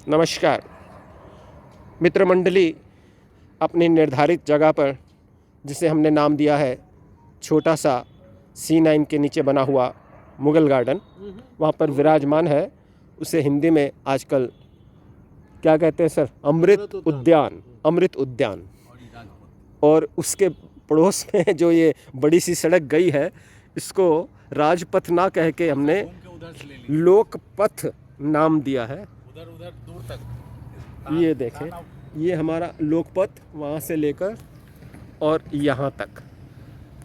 नमस्कार मित्र मंडली, अपनी निर्धारित जगह पर जिसे हमने नाम दिया है छोटा सा C9 के नीचे बना हुआ मुगल गार्डन, वहाँ पर विराजमान है। उसे हिंदी में आजकल क्या कहते हैं सर? अमृत उद्यान। अमृत उद्यान। और उसके पड़ोस में जो ये बड़ी सी सड़क गई है, इसको राजपथ ना कह के हमने लोकपथ नाम दिया है। उधर दूर तक ये देखें, ये हमारा लोकपथ वहाँ से लेकर और यहाँ तक।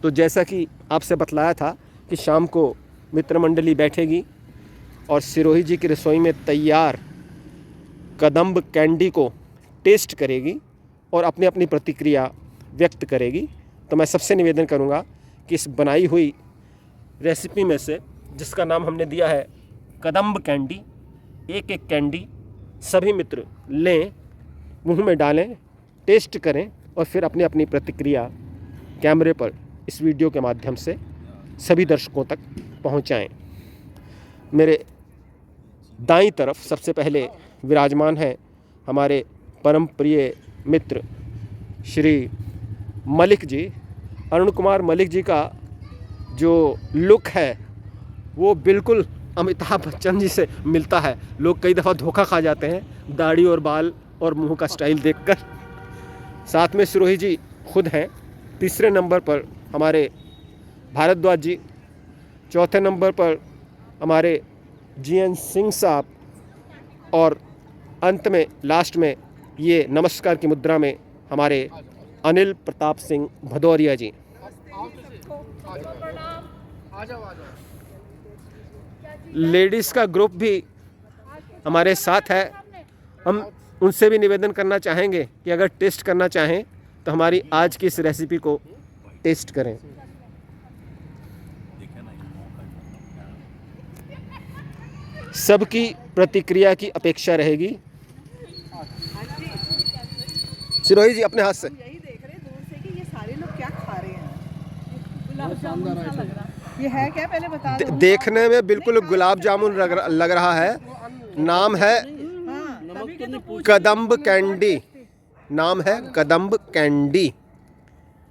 तो जैसा कि आपसे बतलाया था कि शाम को मित्र मंडली बैठेगी और सिरोही जी की रसोई में तैयार कदम्ब कैंडी को टेस्ट करेगी और अपनी अपनी प्रतिक्रिया व्यक्त करेगी। तो मैं सबसे निवेदन करूँगा कि इस बनाई हुई रेसिपी में से, जिसका नाम हमने दिया है कदम्ब कैंडी, एक एक कैंडी सभी मित्र लें, मुंह में डालें, टेस्ट करें और फिर अपनी अपनी प्रतिक्रिया कैमरे पर इस वीडियो के माध्यम से सभी दर्शकों तक पहुंचाएं। मेरे दाईं तरफ सबसे पहले विराजमान है हमारे परम प्रिय मित्र श्री मलिक जी। अरुण कुमार मलिक जी का जो लुक है वो बिल्कुल अमिताभ बच्चन जी से मिलता है। लोग कई दफ़ा धोखा खा जाते हैं दाढ़ी और बाल और मुंह का स्टाइल देखकर। साथ में सिरोही जी खुद हैं। तीसरे नंबर पर हमारे भारद्वाज जी, चौथे नंबर पर हमारे GN सिंह साहब और अंत में लास्ट में ये नमस्कार की मुद्रा में हमारे अनिल प्रताप सिंह भदौरिया जी। लेडीज़ का ग्रुप भी हमारे साथ है। हम उनसे भी निवेदन करना चाहेंगे कि अगर टेस्ट करना चाहें तो हमारी आज की इस रेसिपी को टेस्ट करें। सबकी प्रतिक्रिया की अपेक्षा रहेगी। सिरोही जी अपने हाथ से यही देख रहे हैं दूर से कि ये सारे लोग क्या खा रहे हैं। गुलाब जामुन सा लग रहा है। ये है क्या, पहले बता दो। देखने में बिल्कुल गुलाब जामुन लग रहा है। नाम है कदम्ब कैंडी। नाम है कदम्ब कैंडी।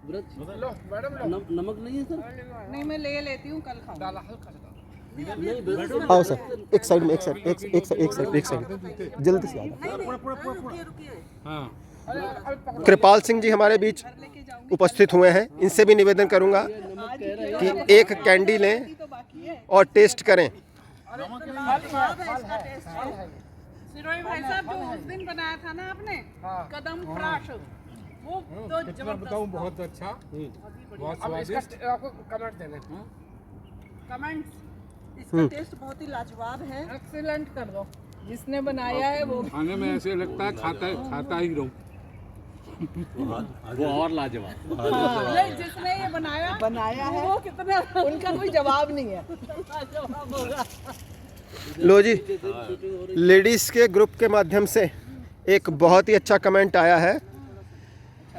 नमक नहीं है सर? नहीं, मैं ले लेती हूँ, कल खाऊंगा। आओ सर, एक साइड में, एक साइड जल्दी से हाँ। कृपाल सिंह जी हमारे बीच उपस्थित हुए हैं। इनसे भी निवेदन करूंगा कि एक कैंडी लें और टेस्ट करें। सिरोही भाई साहब, जो उस दिन बनाया था ना आपने कदम फ्राश, वो तो जबरदस्त। बहुत अच्छा, बहुत स्वादिष्ट। आपको कमेंट देने कमेंट्स, इसका टेस्ट बहुत ही लाजवाब है। एक्सीलेंट कर दो। जिसने बनाया है वो खाने में ऐसे लगता है खाता ही रहूं। वो और लाजवाब। नहीं, जिसने ये बनाया है वो कितना, उनका कोई जवाब नहीं है। लाजवाब होगा। लो जी, लेडीज़ के ग्रुप के माध्यम से एक बहुत ही अच्छा कमेंट आया है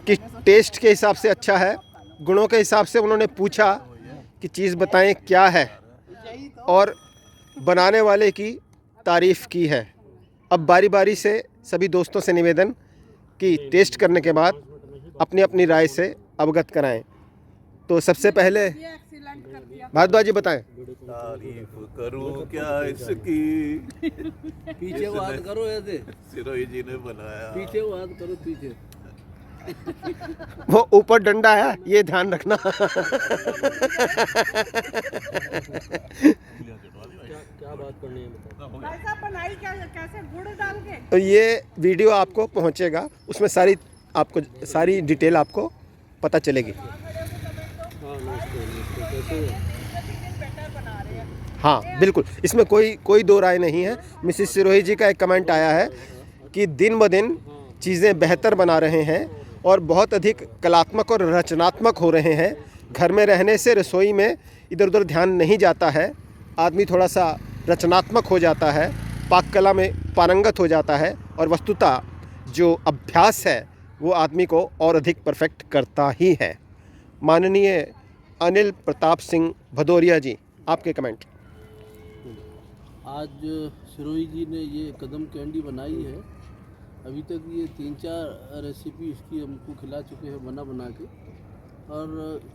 कि टेस्ट के हिसाब से अच्छा है। गुणों के हिसाब से उन्होंने पूछा कि चीज़ बताएं क्या है और बनाने वाले की तारीफ़ की है। अब बारी बारी से सभी दोस्तों से निवेदन कि टेस्ट करने के बाद अपनी अपनी राय से अवगत कराएं। तो सबसे पहले भारद्वाज जी बताएं। तारीफ करूं क्या इसकी, पीछे बात करो, ऐसे सिरोही जी ने बनाया। पीछे बात करो, पीछे। वो ऊपर डंडा है, ये ध्यान रखना। क्या बात करनी है बताओ। भाई साहब, बनाई कैसे, गुड़ डाल के? तो ये वीडियो आपको पहुंचेगा, उसमें सारी डिटेल आपको पता चलेगी। हाँ बिल्कुल, इसमें कोई दो राय नहीं है। मिसिस सिरोही जी का एक कमेंट आया है कि दिन ब दिन चीज़ें बेहतर बना रहे हैं और बहुत अधिक कलात्मक और रचनात्मक हो रहे हैं। घर में रहने से रसोई में इधर उधर ध्यान नहीं जाता है, आदमी थोड़ा सा रचनात्मक हो जाता है, पाक कला में पारंगत हो जाता है और वस्तुतः जो अभ्यास है वो आदमी को और अधिक परफेक्ट करता ही है। माननीय अनिल प्रताप सिंह भदौरिया जी, आपके कमेंट। आज सिरोही जी ने ये कदम कैंडी बनाई है। अभी तक ये 3-4 रेसिपी इसकी हमको खिला चुके हैं बना के। और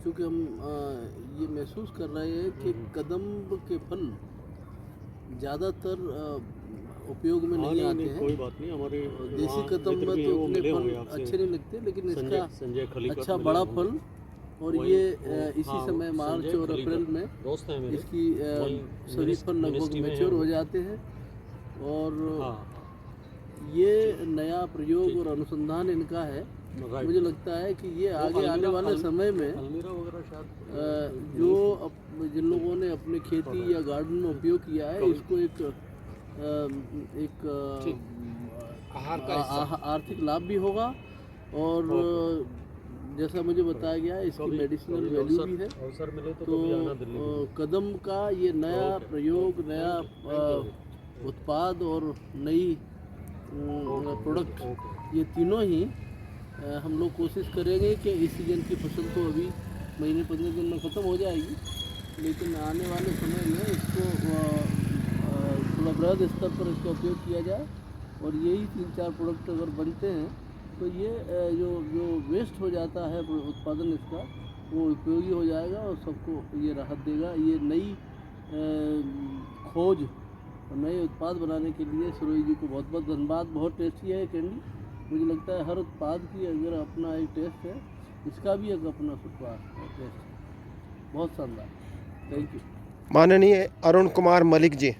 चूँकि हम ये महसूस कर रहे हैं कि कदम के फल ज़्यादातर उपयोग में नहीं आते हैं। कोई बात नहीं, हमारे देसी कदम में तो उतने फल अच्छे नहीं लगते, लेकिन इसका अच्छा बड़ा फल। और ये इसी समय मार्च और अप्रैल में दोस्त हैं मेरे, इसकी सभी फल लगभग मैच्योर हो जाते हैं। और ये नया प्रयोग और अनुसंधान इनका है। मुझे लगता है कि ये आगे आने वाले समय में जो जिन लोगों ने अपने खेती या गार्डन में उपयोग किया है, इसको एक आर्थिक लाभ भी होगा। और जैसा मुझे बताया गया है, इसकी मेडिसिनल वैल्यू भी है। अवसर मिले तो कदम का ये नया प्रयोग, नया उत्पाद और नई प्रोडक्ट, ये तीनों ही हम लोग कोशिश करेंगे कि इस सीजन की फसल तो अभी महीने 15 दिन में ख़त्म हो जाएगी, लेकिन आने वाले समय में इसको थोड़ा बृहद स्तर पर इसका उपयोग किया जाए। और यही 3-4 प्रोडक्ट अगर बनते हैं तो ये जो वेस्ट हो जाता है उत्पादन इसका, वो उपयोगी हो जाएगा और सबको ये राहत देगा। ये नई खोज और नए उत्पाद बनाने के लिए सिरोही जी को बहुत बहुत धन्यवाद। बहुत टेस्टी है कैंडी। मुझे लगता है हर उत्पाद की अगर अपना एक टेस्ट है, इसका भी एक अपना स्वाद टेस्ट है। बहुत शानदार, थैंक यू। माननीय अरुण कुमार मलिक जी,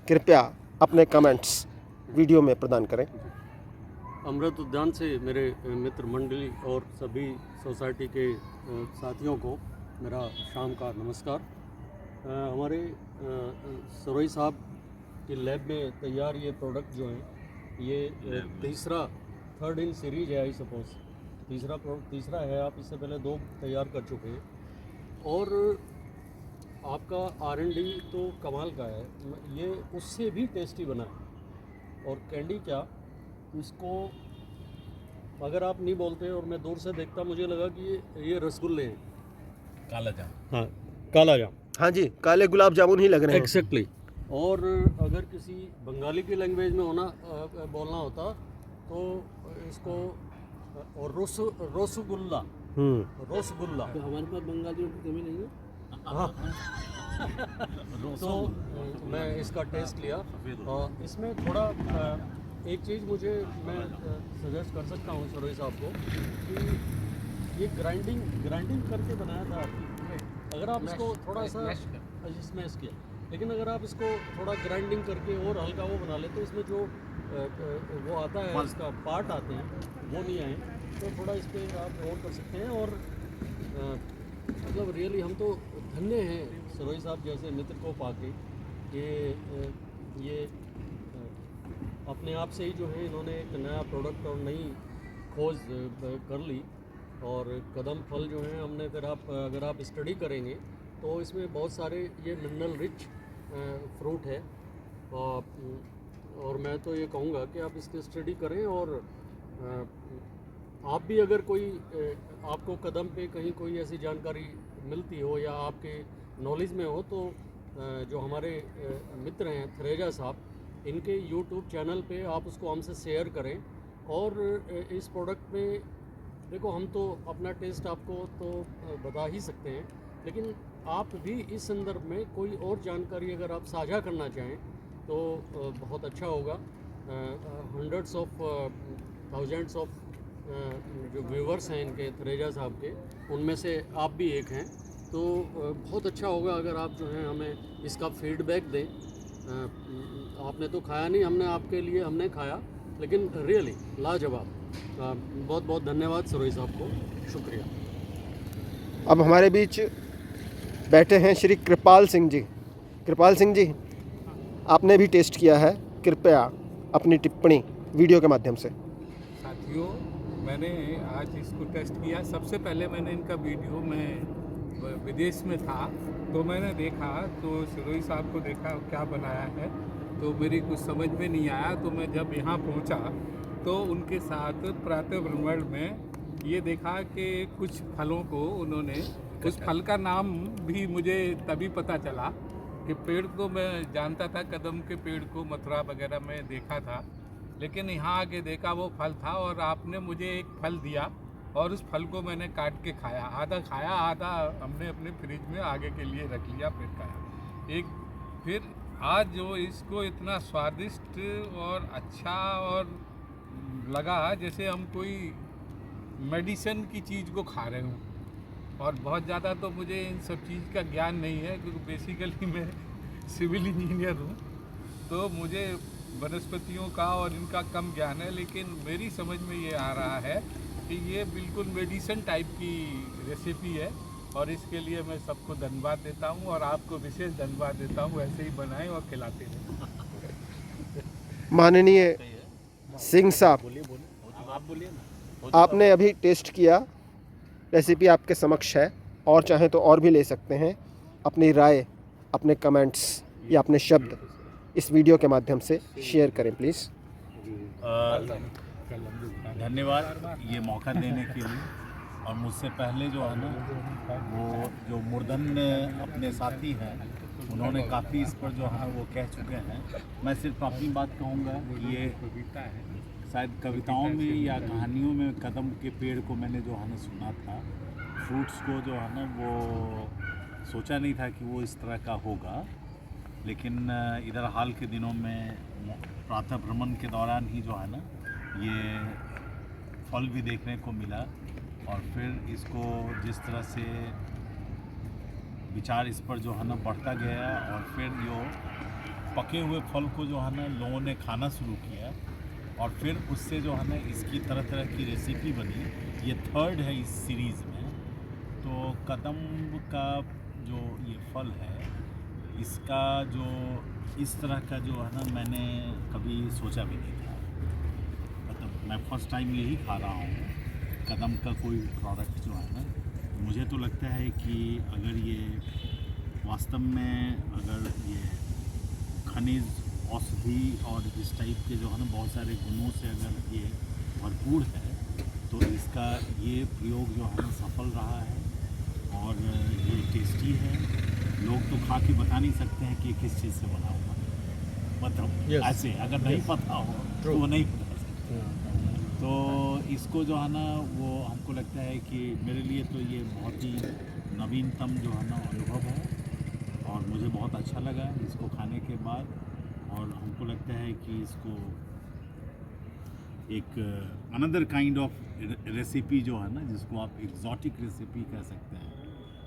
कृपया अपने कमेंट्स वीडियो में प्रदान करें। अमृत उद्यान से मेरे मित्र मंडली और सभी सोसाइटी के साथियों को मेरा शाम का नमस्कार। हमारे सिरोही साहब की लैब में तैयार ये प्रोडक्ट जो हैं, ये थर्ड इन सीरीज है, आई सपोज तीसरा है। आप इससे पहले 2 तैयार कर चुके हैं और आपका R&D तो कमाल का है। ये उससे भी टेस्टी बना है। और कैंडी क्या, इसको अगर आप नहीं बोलते और मैं दूर से देखता, मुझे लगा कि ये रसगुल्ले हैं, काला जाम। हाँ, काला जाम। हाँ जी, काले गुलाब जामुन ही लग रहे हैं। एग्जैक्टली। और अगर किसी बंगाली की लैंग्वेज में बोलना होता तो इसको और रसगुल्ला। रसगुल्ला। तो हमारे पास बंगालियों की कमी नहीं है। हाँ। तो मैं इसका टेस्ट लिया और इसमें थोड़ा एक चीज़ मैं सजेस्ट कर सकता हूँ सिरोही साहब को कि ये ग्राइंडिंग करके बनाया था आपकी। अगर आप इसको थोड़ा सा स्मैश किया, लेकिन अगर आप इसको थोड़ा ग्राइंडिंग करके और हल्का वो बना ले तो इसमें जो वो आता है, इसका पार्ट आते हैं, वो नहीं आए। तो थोड़ा इस पर आप और कर सकते हैं। और मतलब रियली हम तो धन्य हैं सिरोही साहब जैसे मित्र को पाके कि ये अपने आप से ही जो है इन्होंने एक नया प्रोडक्ट और नई खोज कर ली। और कदम फल जो हैं हमने अगर आप स्टडी करेंगे तो इसमें बहुत सारे ये मिनरल रिच फ्रूट है। और मैं तो ये कहूँगा कि आप इसकी स्टडी करें। और आप भी अगर कोई आपको कदम पे कहीं कोई ऐसी जानकारी मिलती हो या आपके नॉलेज में हो तो जो हमारे मित्र हैं थरेजा साहब, इनके यूट्यूब चैनल पे आप उसको हमसे शेयर करें। और इस प्रोडक्ट में देखो, हम तो अपना टेस्ट आपको तो बता ही सकते हैं, लेकिन आप भी इस संदर्भ में कोई और जानकारी अगर आप साझा करना चाहें तो बहुत अच्छा होगा। हंड्रेड्स ऑफ थाउजेंड्स ऑफ जो व्यूवर्स हैं इनके थरेजा साहब के, उनमें से आप भी एक हैं। तो बहुत अच्छा होगा अगर आप जो हैं हमें इसका फीडबैक दें। आपने तो खाया नहीं, हमने खाया, लेकिन रियली लाजवाब। बहुत बहुत धन्यवाद सिरोही साहब को, शुक्रिया। अब हमारे बीच बैठे हैं श्री कृपाल सिंह जी। कृपाल सिंह जी, आपने भी टेस्ट किया है, कृपया अपनी टिप्पणी वीडियो के माध्यम से। साथियों, मैंने आज इसको टेस्ट किया। सबसे पहले मैंने इनका वीडियो में विदेश में था तो मैंने देखा, तो सिरोही साहब को देखा क्या बनाया है, तो मेरी कुछ समझ में नहीं आया। तो मैं जब यहाँ पहुँचा तो उनके साथ प्रातः भ्रमण में ये देखा कि कुछ फलों को उन्होंने, उस फल का नाम भी मुझे तभी पता चला कि पेड़ तो मैं जानता था, कदम के पेड़ को मथुरा वगैरह में देखा था, लेकिन यहाँ आके देखा वो फल था और आपने मुझे एक फल दिया और उस फल को मैंने काट के खाया, आधा हमने अपने फ्रिज में आगे के लिए रख लिया, फिर खाया। फिर आज जो इसको इतना स्वादिष्ट और अच्छा और लगा जैसे हम कोई मेडिसिन की चीज़ को खा रहे हूँ। और बहुत ज़्यादा तो मुझे इन सब चीज़ का ज्ञान नहीं है, क्योंकि बेसिकली मैं सिविल इंजीनियर हूँ, तो मुझे वनस्पतियों का और इनका कम ज्ञान है। लेकिन मेरी समझ में ये आ रहा है कि ये बिल्कुल मेडिसिन टाइप की रेसिपी है और इसके लिए मैं सबको धन्यवाद देता हूँ और आपको विशेष धन्यवाद देता हूँ, ऐसे ही बनाएं और खिलाते रहें। माननीय सिंह साहब, आपने अभी टेस्ट किया, रेसिपी आपके समक्ष है, और चाहें तो और भी ले सकते हैं। अपनी राय, अपने कमेंट्स या अपने शब्द इस वीडियो के माध्यम से शेयर करें प्लीज़। धन्यवाद ये मौका देने के लिए। और मुझसे पहले जो है ना, वो जो मूर्धन अपने साथी हैं, उन्होंने काफ़ी इस पर जो है वो कह चुके हैं। मैं सिर्फ अपनी बात कहूँगा कि ये शायद कविताओं में या कहानियों में कदम के पेड़ को मैंने जो है ना सुना था, फ्रूट्स को जो है ना वो सोचा नहीं था कि वो इस तरह का होगा। लेकिन इधर हाल के दिनों में प्रातः भ्रमण के दौरान ही जो है ना ये फल भी देखने को मिला, और फिर इसको जिस तरह से विचार इस पर जो है ना बढ़ता गया, और फिर जो पके हुए फल को जो है ना लोगों ने खाना शुरू किया, और फिर उससे जो है ना इसकी तरह तरह की रेसिपी बनी। ये थर्ड है इस सीरीज़ में। तो कदम का जो ये फल है, इसका जो इस तरह का जो है ना मैंने कभी सोचा भी नहीं था। मतलब मैं फर्स्ट टाइम यही खा रहा हूँ कदम का कोई प्रोडक्ट जो है ना। मुझे तो लगता है कि अगर ये वास्तव में अगर ये खनिज, औषधि और इस टाइप के जो है ना बहुत सारे गुणों से अगर ये भरपूर है, तो इसका ये प्रयोग जो है ना सफल रहा है और ये टेस्टी है। लोग तो खा के बता नहीं सकते हैं कि ये किस चीज़ से बना हुआ है। मतलब ऐसे अगर नहीं पता हो तो वो नहीं बता सकते। तो इसको जो है ना वो हमको लगता है कि मेरे लिए तो ये बहुत ही नवीनतम जो है ना अनुभव है, और मुझे बहुत अच्छा लगा इसको खाने के बाद। और हमको लगता है कि इसको एक अनदर काइंड ऑफ रेसिपी जो है ना, जिसको आप एग्जॉटिक रेसिपी कह सकते हैं,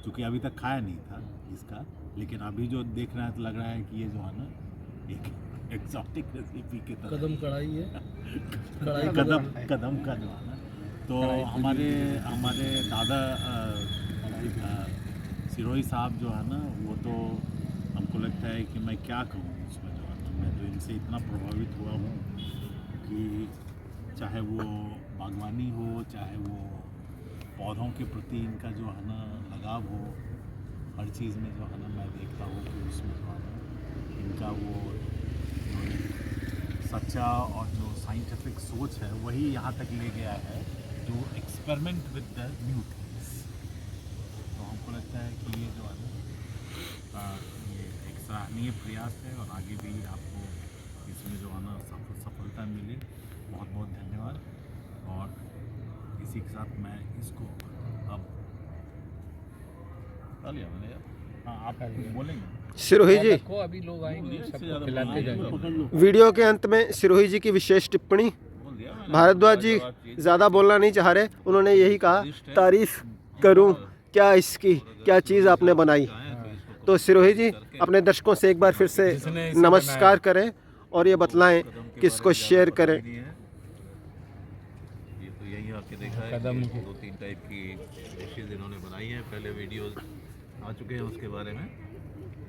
क्योंकि अभी तक खाया नहीं था इसका, लेकिन अभी जो देख रहे हैं तो लग रहा है कि ये जो है ना एक एग्जॉटिक रेसिपी की तरह कदम कढ़ाई है। कदम का जो है ना, तो हमारे दादा सिरोही साहब जो है ना, वो तो हमको लगता है कि मैं क्या कहूँ उसमें जो है ना, मैं तो इनसे इतना प्रभावित हुआ हूँ कि चाहे वो बागवानी हो, चाहे वो पौधों के प्रति इनका जो है ना लगाव हो, हर चीज़ में जो है ना मैं देखता हूँ कि उसमें जो है ना इनका वो सच्चा और जो साइंटिफिक सोच है वही यहाँ तक ले गया है, जो experiment with the new things. तो हमको लगता है कि ये जो है ना ये एक सराहनीय प्रयास है, और आगे भी आपको इसमें जो है ना सफलता मिले। बहुत बहुत धन्यवाद। और इसी के साथ मैं इसको अब मैंने हाँ आप बोलेंगे सिरोही जी, अभी लोग आएंगे सबको खिलाते जाएंगे। वीडियो के अंत में सिरोही जी की विशेष टिप्पणी। भारद्वाज जी ज़्यादा बोलना नहीं चाह रहे, उन्होंने यही कहा तारीफ करूं क्या इसकी, क्या चीज़ आपने बनाई। तो सिरोही जी अपने दर्शकों से एक बार फिर से नमस्कार करें और ये बतलाएं कि इसको शेयर करें। ये तो यही आके देखा है कदम कि 2-3 टाइप की डिशेज इन्होंने बनाई हैं, पहले वीडियोस आ चुके हैं उसके बारे में।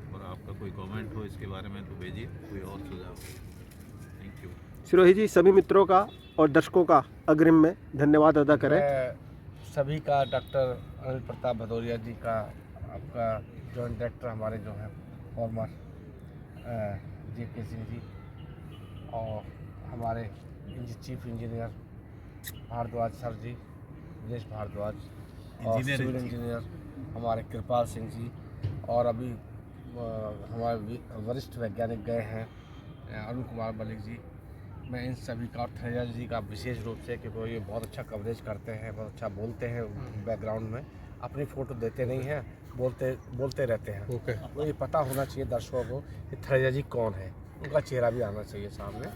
और आपका कोई कमेंट हो इसके बारे में तो भेजिए, कोई और सुझाव। थैंक यू सिरोही जी, सभी मित्रों का और दर्शकों का अग्रिम में धन्यवाद अदा करें। सभी का, डॉक्टर अनिल प्रताप भदौरिया जी का, आपका जॉइंट डायरेक्टर हमारे जो हैं फॉर्मर JK सिंह जी, और हमारे चीफ इंजीनियर भारद्वाज सर जी, दिनेश भारद्वाज, और सिविल इंजीनियर हमारे कृपाल सिंह जी, और अभी हमारे वरिष्ठ वैज्ञानिक गए हैं, अरुण कुमार मलिक जी, मैं इन सभी का और थरेजा जी का विशेष रूप से, कि वो ये बहुत अच्छा कवरेज करते हैं, बहुत अच्छा बोलते हैं बैकग्राउंड में, अपनी फ़ोटो देते नहीं हैं, बोलते रहते हैं। वो ये पता होना चाहिए दर्शकों को कि थरेजा जी कौन है, उनका चेहरा भी आना चाहिए सामने।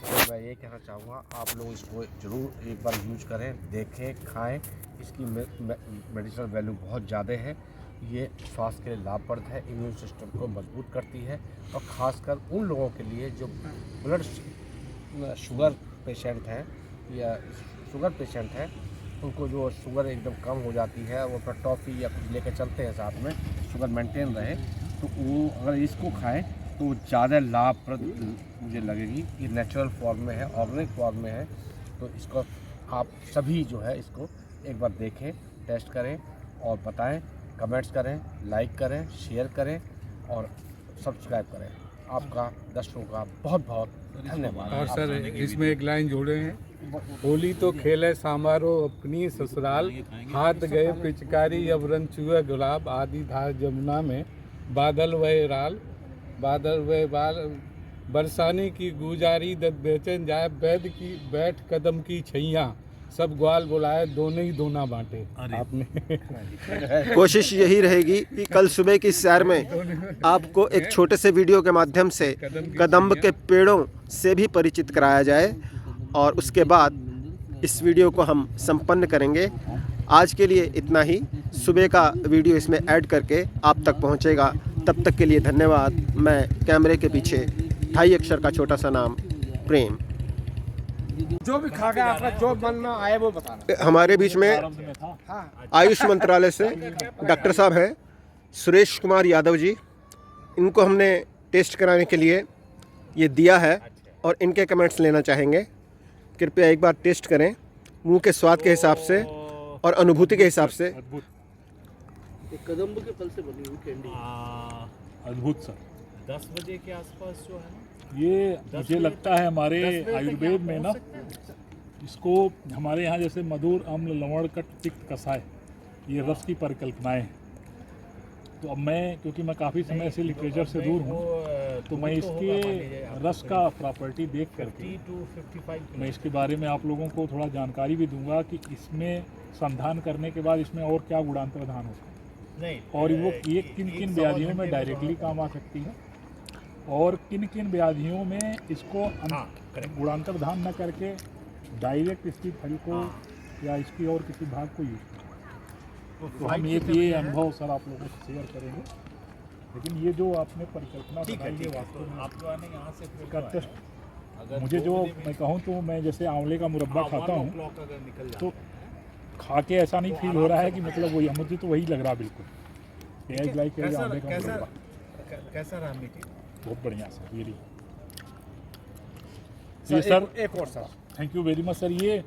तो मैं ये कहना चाहूँगा, आप लोग इसको ज़रूर एक बार यूज करें, देखें, खाएं। इसकी मेडिसिनल वैल्यू बहुत ज़्यादा है। ये स्वास्थ्य के लिए लाभप्रद है, इम्यून सिस्टम को मजबूत करती है, और ख़ासकर उन लोगों के लिए जो ब्लड शुगर पेशेंट हैं या शुगर पेशेंट हैं, उनको जो शुगर एकदम कम हो जाती है, वो अपना टॉफ़ी या कुछ लेकर चलते हैं साथ में, शुगर मेंटेन रहे, तो वो अगर इसको खाएं तो ज़्यादा लाभप्रद मुझे लगेगी। ये नेचुरल फॉर्म में है, ऑर्गेनिक फॉर्म में है, तो इसको आप सभी जो है इसको एक बार देखें, टेस्ट करें और बताएं, कमेंट्स करें, लाइक करें, शेयर करें और सब्सक्राइब करें। आपका दर्शकों का बहुत बहुत धन्यवाद। और सर इसमें एक लाइन जोड़े हैं, होली तो खेले समारोह अपनी ससुराल, हाथ गए पिचकारी अब रन चुए गुलाब, आदि धार जमुना में बादल वह राल, बादल वह बाल, बरसाने की गुजारी दत बेचन जाए, बैद की बैठ कदम की छैया, सब ग्वाल बुलाए दोनों ही दोना बांटे। आपने कोशिश यही रहेगी कि कल सुबह की सैर में आपको एक छोटे से वीडियो के माध्यम से कदम्ब के पेड़ों से भी परिचित कराया जाए, और उसके बाद इस वीडियो को हम संपन्न करेंगे। आज के लिए इतना ही। सुबह का वीडियो इसमें ऐड करके आप तक पहुंचेगा। तब तक के लिए धन्यवाद। मैं कैमरे के पीछे 28 अक्षर का छोटा सा नाम प्रेम। जो भी खा गया आपका जो मन में आए वो बताना। हमारे बीच में आयुष मंत्रालय से डॉक्टर साहब हैं सुरेश कुमार यादव जी। इनको हमने टेस्ट कराने के लिए ये दिया है और इनके कमेंट्स लेना चाहेंगे। कृपया एक बार टेस्ट करें मुंह के स्वाद के हिसाब से और अनुभूति के हिसाब से। ये कदम्ब के फल से बनी हुई कैंडी। अद्भुत सर। 10 बजे के आसपास जो है ना, ये मुझे लगता है हमारे आयुर्वेद में ना, इसको हमारे यहाँ जैसे मधुर अम्ल लवण कट तिक्त कसाय, ये रस की परिकल्पनाएं हैं। तो अब मैं, क्योंकि मैं काफ़ी समय से लिटरेचर से दूर हूँ, तो मैं इसके रस का प्रॉपर्टी देख करके मैं इसके बारे में आप लोगों को थोड़ा जानकारी भी दूंगा कि इसमें संधान करने के बाद इसमें और क्या गुणांतरधान होता है, नहीं, और वो ये किन किन व्याधियों में डायरेक्टली काम आ सकती है, और किन किन व्याधियों में इसको गुणांतरधान न करके डायरेक्ट इसकी फल को या इसकी और किसी भाग को यूज करें। तो हम ये अनुभव सर आप लोगों से शेयर करेंगे। लेकिन ये जो आपने परिकल्पना बताई है वास्तव में आप जो है ना यहाँ से फिर इसका टेस्ट, मुझे जो मैं कहूँ तो मैं जैसे आंवले का मुरब्बा खाता हूँ अगर निकल जाए तो खा के ऐसा नहीं फील हो रहा है कि मतलब वही, मुझे तो वही लग रहा बिल्कुल। एज लाइक आंवले का मुरब्बा। कैसा रहा मीटिंग? बहुत बढ़िया सर, रियली। ये सर एक और sir, thank you very much sir. ये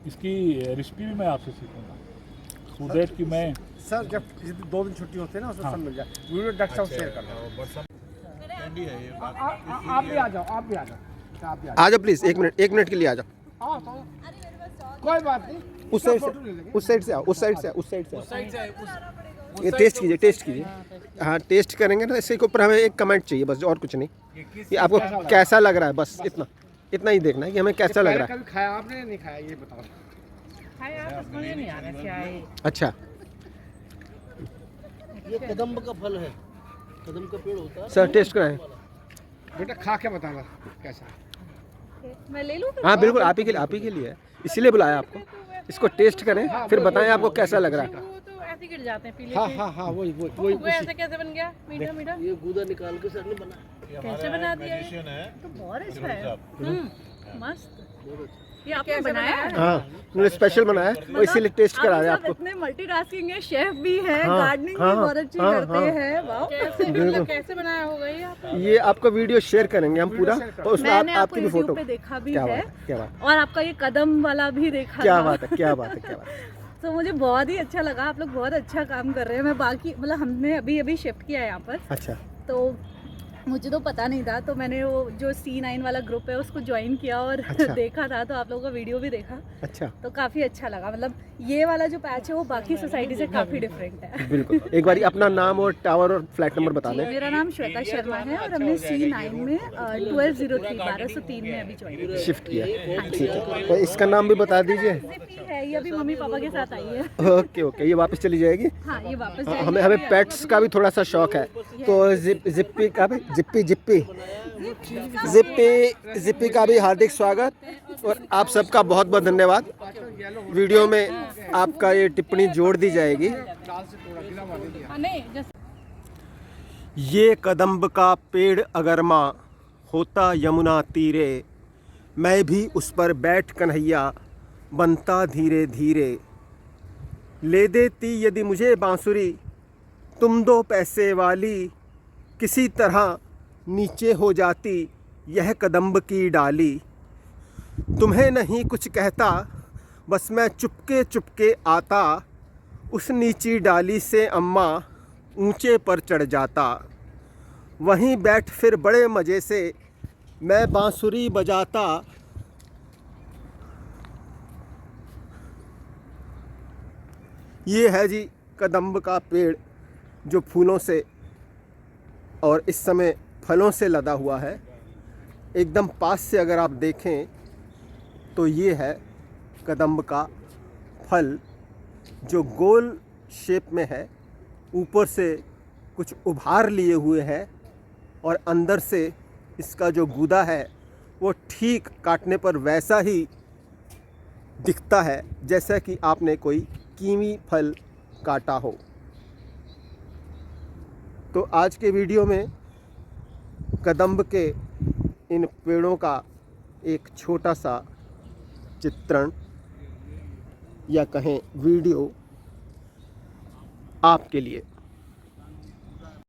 इसकी रेसिपी भी मैं आपसे सीखूंगा, सो दैट कि मैं सर जब 2 दिन छुट्टी होती है ना उसमें सब मिल जाए। वीडियो डॉक्टर साहब शेयर करना। आप भी आ जाओ, आप भी आ जाओ, आप भी आ जाओ प्लीज़, 1 मिनट के लिए आ जाओ। कोई बात नहीं, उस साइड से, उस साइड से आओ, उस साइड से आओ, उस साइड से आओ। ये टेस्ट कीजिए, टेस्ट कीजिए। हाँ, टेस्ट करेंगे ना, इसके ऊपर हमें एक कमेंट चाहिए बस, और कुछ नहीं। ये आपको कैसा लग रहा है, बस इतना ही देखना है कि हमें कैसा लग रहा है। कभी खाया आपने? नहीं खाया, ये बताओ। खाया तो समझ नहीं आ रहा क्या है। अच्छा, ये कदम्ब का फल है, कदम्ब का पेड़ होता है सर टेस्ट कराएं। बेटा खा के बताना कैसा है। मैं ले लूं? हाँ बिल्कुल, आप ही के लिए है, इसीलिए बुलाया आपको। इसको टेस्ट करें, फिर बताएं आपको कैसा लग रहा है। वो तो ऐसे गिर जाते हैं पीले हाँ से। हाँ हाँ, वही वो ऐसे कैसे बन गया? मीठा मीठा ये गूदा निकाल के सर ने बना। कैसे बना दिया है? मैजिशियन है तो बहुत अच्छा है। मस्त। बहुत अच्छा। ये आपने बनाया है? हाँ, उन्होंने स्पेशल बनाया है, वो इसीलिए टेस्ट करा रहे हैं आपको। इतने मल्टीटास्किंग है, शेफ भी है, हाँ, गार्डनिंग हाँ, भी बहुत अच्छी हाँ, करते हाँ। हैं। वाह, कैसे मतलब कैसे बनाया होगा ये आपने? ये आपको वीडियो शेयर करेंगे हम पूरा, और उसमें मैंने आपकी आपको भी यूट्यूब फोटो। पे देखा भी क्या है, बात है, क्या बात, और आपका ये कदम वाला भी देखा क्या था। बात है, क्या बात है, क्या बात है। तो मुझे बहुत ही अच्छा लगा। आप लोग बहुत अच्छा काम कर रहे हैं। मैं बाकी मतलब हमने अभी शिफ्ट किया है यहाँ पर, अच्छा, तो मुझे तो पता नहीं था, तो मैंने वो जो C9 वाला ग्रुप है उसको ज्वाइन किया और अच्छा। देखा था, तो आप लोगों का वीडियो भी देखा, अच्छा, तो काफ़ी अच्छा लगा। मतलब ये वाला जो पैच है वो बाकी सोसाइटी से काफ़ी डिफरेंट है। बिल्कुल। एक बार अपना नाम और टावर और फ्लैट नंबर बता दें। मेरा नाम श्वेता शर्मा है और हमने C9 में 1203 1203 में अभी ज्वाइन किया। शिफ्ट किया, ठीक है। तो इसका नाम भी बता दीजिए। जिप्पी है, ये अभी मम्मी पापा के साथ आई है। ओके ओके, ये वापस चली जाएगी। हाँ, ये वापस हाँ, जाएगी। हमें हमें पेट्स का भी थोड़ा सा शौक है, तो जिप्पी का भी जिप्पी का भी हार्दिक स्वागत और आप सबका बहुत बहुत धन्यवाद। वीडियो में आपका ये टिप्पणी जोड़ दी जाएगी। ये कदम्ब का पेड़ अगर माँ होता यमुना तीरे, मैं भी उस पर बैठ कन्हैया बनता धीरे धीरे। ले देती यदि मुझे बांसुरी तुम 2 पैसे वाली, किसी तरह नीचे हो जाती यह कदम्ब की डाली। तुम्हें नहीं कुछ कहता, बस मैं चुपके चुपके आता, उस नीची डाली से अम्मा ऊंचे पर चढ़ जाता। वहीं बैठ फिर बड़े मज़े से मैं बांसुरी बजाता। ये है जी कदम्ब का पेड़ जो फूलों से और इस समय फलों से लदा हुआ है। एकदम पास से अगर आप देखें तो ये है कदम्ब का फल जो गोल शेप में है, ऊपर से कुछ उभार लिए हुए है और अंदर से इसका जो गूदा है वो ठीक काटने पर वैसा ही दिखता है जैसा कि आपने कोई कीवी फल काटा हो। तो आज के वीडियो में कदम्ब के इन पेड़ों का एक छोटा सा चित्रण या कहें वीडियो आपके लिए।